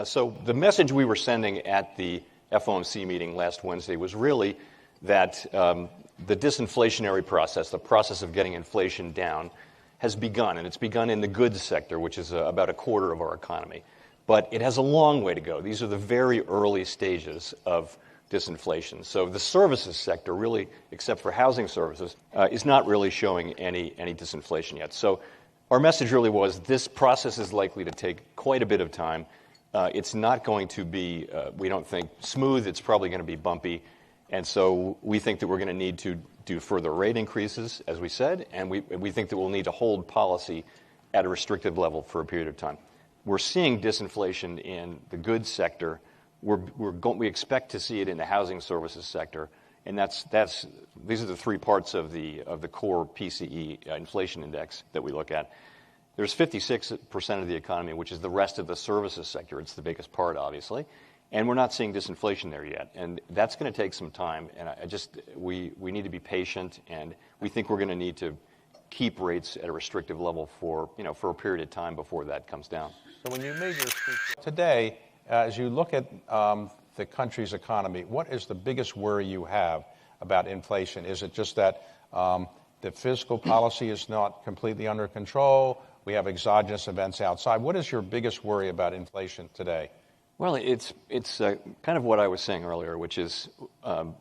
So the message we were sending at the FOMC meeting last Wednesday was really that the disinflationary process, the process of getting inflation down, has begun, and it's begun in the goods sector, which is about a quarter of our economy. But it has a long way to go. These are the very early stages of disinflation. So the services sector, really, except for housing services, is not really showing any disinflation yet. So our message really was this process is likely to take quite a bit of time. It's not going to be, we don't think, smooth. It's probably going to be bumpy. And so we think that we're going to need to do further rate increases, as we said, and we think that we'll need to hold policy at a restrictive level for a period of time. We're seeing disinflation in the goods sector. We expect to see it in the housing services sector, and these are the three parts of the core PCE inflation index that we look at. There's 56% of the economy, which is the rest of the services sector. It's the biggest part, obviously. And we're not seeing disinflation there yet, and that's going to take some time. And we need to be patient, and we think we're going to need to keep rates at a restrictive level for a period of time before that comes down. So when you made your speech today, as you look at the country's economy, what is the biggest worry you have about inflation? Is it just that the fiscal policy is not completely under control? We have exogenous events outside. What is your biggest worry about inflation today? Well, it's kind of what I was saying earlier, which is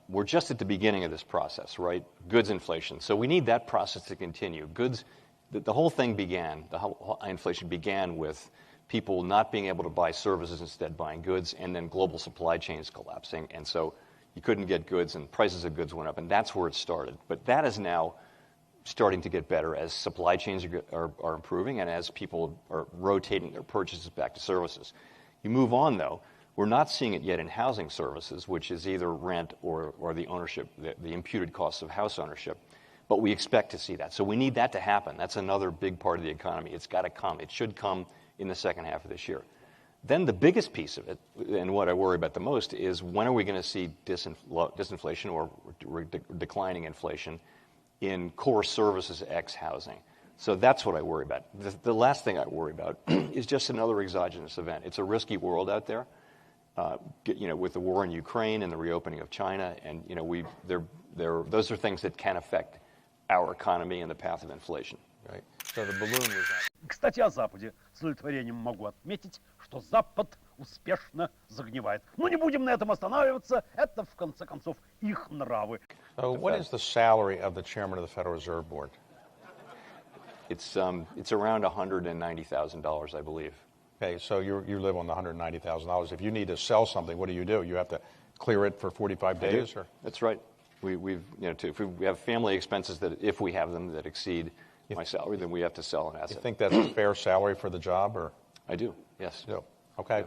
we're just at the beginning of this process, right? Goods inflation. So we need that process to continue. Goods, the whole thing began, the whole inflation began with people not being able to buy services, instead buying goods, and then global supply chains collapsing. And so you couldn't get goods, and prices of goods went up, and that's where it started. But that is now starting to get better as supply chains are improving and as people are rotating their purchases back to services. You move on, though, we're not seeing it yet in housing services, which is either rent or the ownership, the imputed costs of house ownership. But we expect to see that. So we need that to happen. That's another big part of the economy. It's got to come. It should come in the second half of this year. Then the biggest piece of it, and what I worry about the most, is when are we going to see disinflation or declining inflation in core services ex housing? So that's what I worry about. The last thing I worry about is just another exogenous event. It's a risky world out there, with the war in Ukraine and the reopening of China, and those are things that can affect our economy and the path of inflation. Right. So the balloon was out. Кстати, о Западе. С удовлетворением могу отметить, что Запад успешно загнивает. Но не будем на этом останавливаться. Это, в конце концов, их нравы. So what is the salary of the chairman of the Federal Reserve Board? It's around $190,000, I believe. Okay, so you live on the $190,000. If you need to sell something, what do? You have to clear it for 45 days, or? That's right. If we have family expenses that, if we have them, that exceed my salary, then we have to sell an asset. You think that's a fair salary for the job, or? I do. Yes. You do. Okay.